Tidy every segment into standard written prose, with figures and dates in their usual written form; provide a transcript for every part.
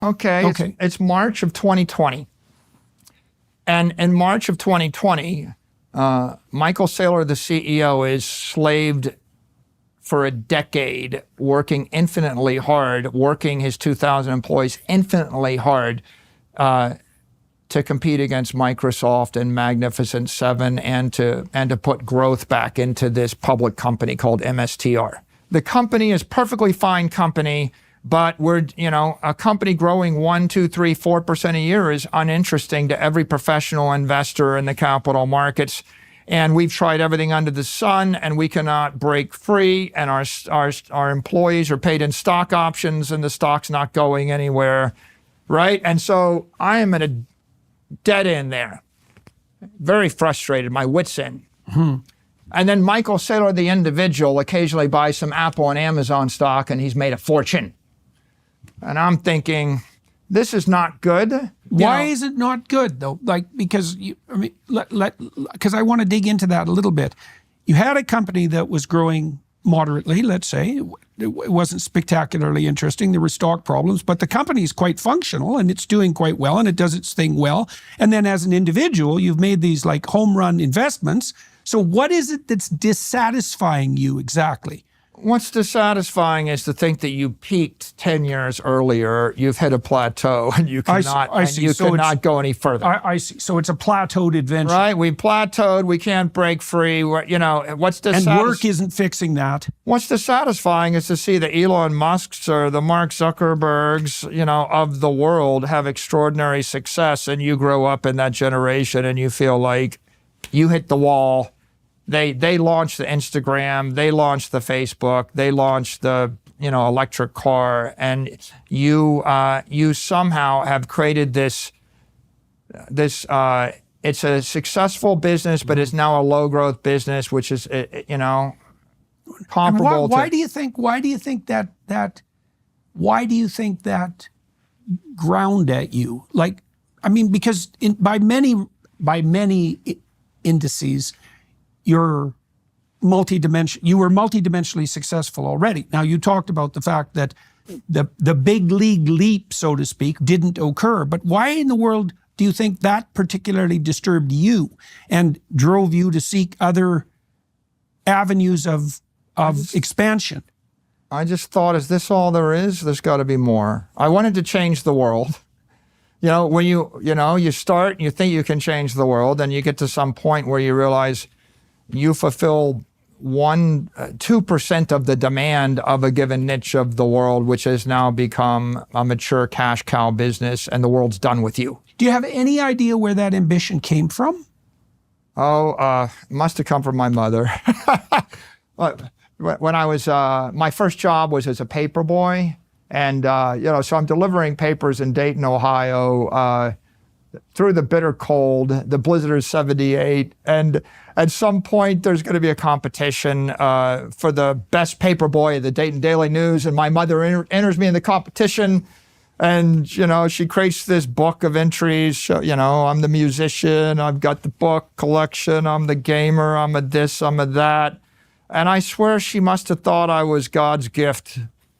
Okay. It's March of 2020. And in March of 2020, Michael Saylor, the CEO, is slaved for a decade, working infinitely hard, working his 2,000 employees infinitely hard to compete against Microsoft and Magnificent Seven and to put growth back into this public company called MSTR. The company is perfectly fine company, but we're, a company growing 1%, 2%, 3%, 4% a year is uninteresting to every professional investor in the capital markets. And we've tried everything under the sun, and we cannot break free. And our employees are paid in stock options, and the stock's not going anywhere, right? And so I am at a dead end there, very frustrated, my wits end. Mm-hmm. And then Michael Saylor, the individual, occasionally buys some Apple and Amazon stock, and he's made a fortune. And I'm thinking, this is not good. Why is it not good, though? Because I want to dig into that a little bit. You had a company that was growing moderately, let's say. It wasn't spectacularly interesting. There were stock problems, but the company is quite functional and it's doing quite well and it does its thing well. And then as an individual, you've made these home run investments. So what is it that's dissatisfying you exactly? What's dissatisfying is to think that you peaked 10 years earlier, you've hit a plateau, and you cannot go any further. I see. So it's a plateaued adventure. Right? We plateaued. We can't break free. What's dissatisfying? And work isn't fixing that. What's dissatisfying is to see the Elon Musks or the Mark Zuckerbergs, of the world have extraordinary success, and you grow up in that generation, and you feel like you hit the wall. They launched the Instagram, they launched the Facebook, they launched the electric car, and you somehow have created this. It's a successful business, but it's now a low growth business, which is comparable. Why do you think that ground at you? Because by many indices, you were multidimensionally successful already. Now, you talked about the fact that the big league leap, so to speak, didn't occur. But why in the world do you think that particularly disturbed you and drove you to seek other avenues of expansion? I just thought, is this all there is? There's got to be more. I wanted to change the world. When you start and you think you can change the world, then you get to some point where you realize you fulfill 2% of the demand of a given niche of the world, which has now become a mature cash cow business, and the world's done with you. Do you have any idea where that ambition came from? It must have come from my mother. When I was, my first job was as a paper boy. And, so I'm delivering papers in Dayton, Ohio, through the bitter cold, the blizzard of 78. And at some point, there's going to be a competition for the best paper boy of the Dayton Daily News. And my mother enters me in the competition. And, she creates this book of entries. I'm the musician. I've got the book collection. I'm the gamer. I'm a this, I'm a that. And I swear she must have thought I was God's gift.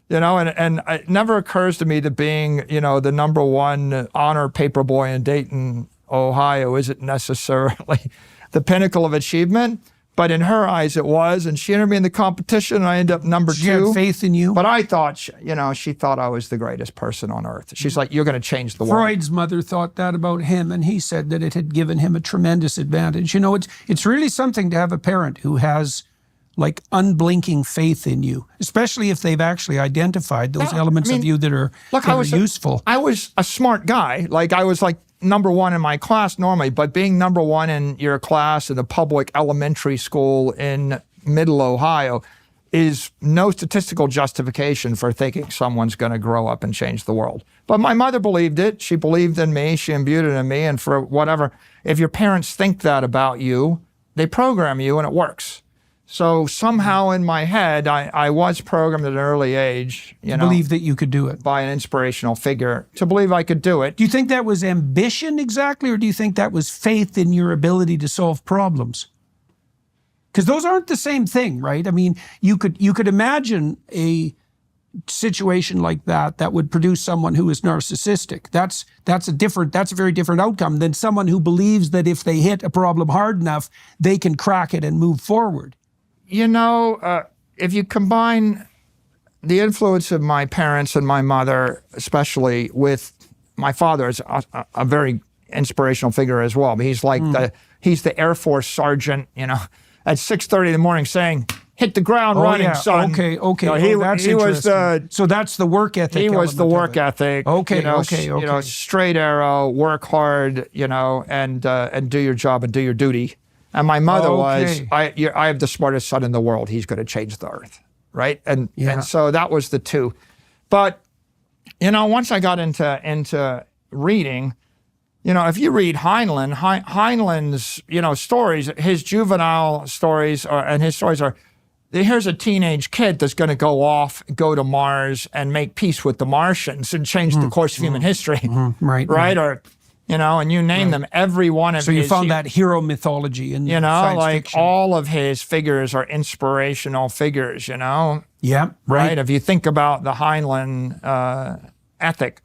And it never occurs to me that being, the number one honor paper boy in Dayton, Ohio, isn't necessarily the pinnacle of achievement. But in her eyes, it was. And she entered me in the competition, and I ended up number 2. She had faith in you? But I thought, she thought I was the greatest person on earth. She's like, you're going to change the world. Freud's mother thought that about him, and he said that it had given him a tremendous advantage. It's really something to have a parent who has unblinking faith in you, especially if they've actually identified those elements of you that are useful. I was a smart guy. I was number one in my class normally, but being number one in your class in a public elementary school in middle Ohio is no statistical justification for thinking someone's going to grow up and change the world. But my mother believed it. She believed in me. She imbued it in me. And for whatever, if your parents think that about you, they program you and it works. So somehow in my head, I was programmed at an early age, believe that you could do it by an inspirational figure to believe I could do it. Do you think that was ambition exactly, or do you think that was faith in your ability to solve problems? Because those aren't the same thing, right? You could imagine a situation like that would produce someone who is narcissistic. That's a very different outcome than someone who believes that if they hit a problem hard enough, they can crack it and move forward. You know, if you combine the influence of my parents and my mother, especially with my father, is a very inspirational figure as well. He's like he's the Air Force sergeant, you know, at 6:30 in the morning saying, "Hit the ground running, son." Okay. You know, that's he was interesting. So that's the work ethic. He was the work ethic. Okay, you know, okay. You know, straight arrow, work hard, you know, and do your job and do your duty. And my mother was, I have the smartest son in the world. He's going to change the earth, right? And so that was the two. But you know, once I got into reading, you know, if you read Heinlein's, you know, stories, his juvenile stories and his stories are, here's a teenage kid that's going to go to Mars and make peace with the Martians and change the course of human history, right? Or, you know, and you name them, every one of his. So you found that hero mythology in science fiction. All of his figures are inspirational figures, you know? Yeah, right. If you think about the Heinlein ethic,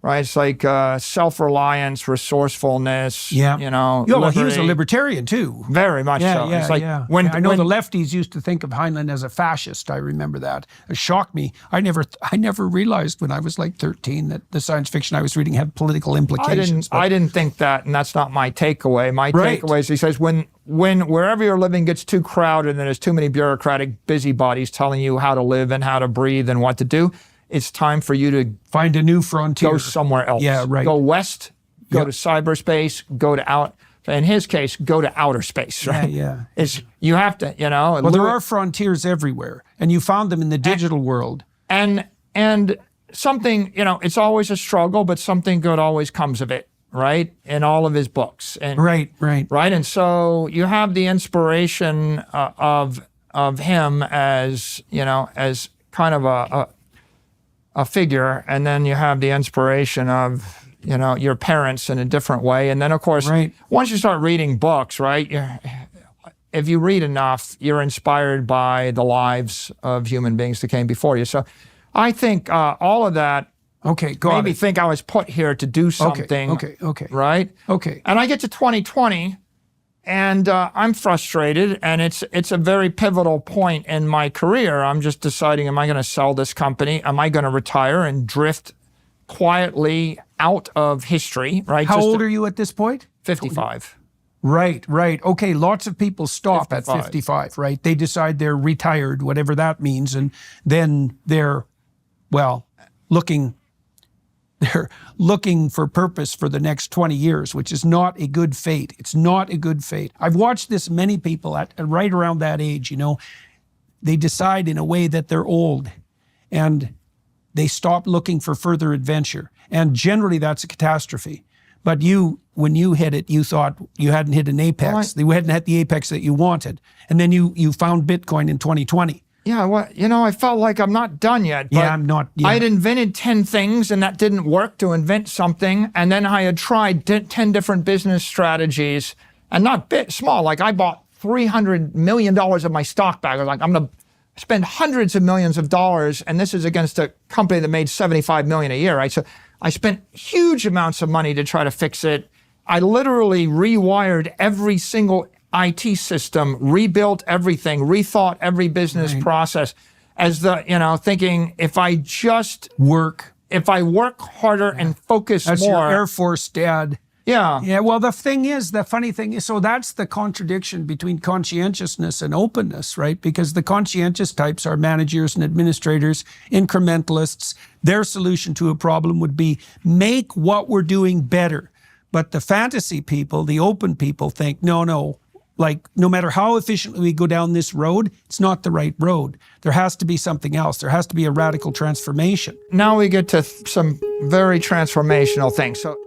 right? It's like self-reliance, resourcefulness, you know. Yeah, well, he was a libertarian too. Very much so. It's like when I know the lefties used to think of Heinlein as a fascist. I remember that. It shocked me. I never realized when I was like 13 that the science fiction I was reading had political implications. I didn't think that, and that's not my takeaway. My takeaway is he says when wherever you're living gets too crowded and there's too many bureaucratic busybodies telling you how to live and how to breathe and what to do, it's time for you to find a new frontier. Go somewhere else. Yeah, right. Go west, go to cyberspace, go to out. In his case, go to outer space, right? Yeah. You have to, you know. Well, there are frontiers everywhere, and you found them in the digital world. And something, you know, it's always a struggle, but something good always comes of it, right? In all of his books. And, right. And so you have the inspiration of him as, you know, as kind of a figure, and then you have the inspiration of, you know, your parents in a different way. And then, of course, once you start reading books, right, if you read enough, you're inspired by the lives of human beings that came before you. So I think all of that made me think I was put here to do something. Okay. Right? Okay. And I get to 2020, and I'm frustrated, and it's a very pivotal point in my career. I'm just deciding, am I going to sell this company? Am I going to retire and drift quietly out of history, right? How old are you at this point? 55. Right. Okay, lots of people stop 55. At 55, right? They decide they're retired, whatever that means, and then they're looking for purpose for the next 20 years, which is not a good fate. It's not a good fate. I've watched this many people at right around that age, you know, they decide in a way that they're old and they stop looking for further adventure. And generally that's a catastrophe. But when you hit it, you thought you hadn't hit an apex. You hadn't hit the apex that you wanted. And then you found Bitcoin in 2020. Yeah, well, you know, I felt like I'm not done yet. But I'm not. Yeah. I'd invented 10 things, and that didn't work to invent something. And then I had tried 10 different business strategies, and not small. Like I bought $300 million of my stock back. I was like, I'm going to spend hundreds of millions of dollars, and this is against a company that made $75 million a year, right? So I spent huge amounts of money to try to fix it. I literally rewired every single IT system, rebuilt everything, rethought every business process as thinking if I just work harder and focus That's more. Your Air Force dad. Yeah. Yeah. Well, the funny thing is, so that's the contradiction between conscientiousness and openness, right? Because the conscientious types are managers and administrators, incrementalists. Their solution to a problem would be make what we're doing better. But the fantasy people, the open people think, no, like no matter how efficiently we go down this road, it's not the right road. There has to be something else. There has to be a radical transformation. Now we get to some very transformational things. So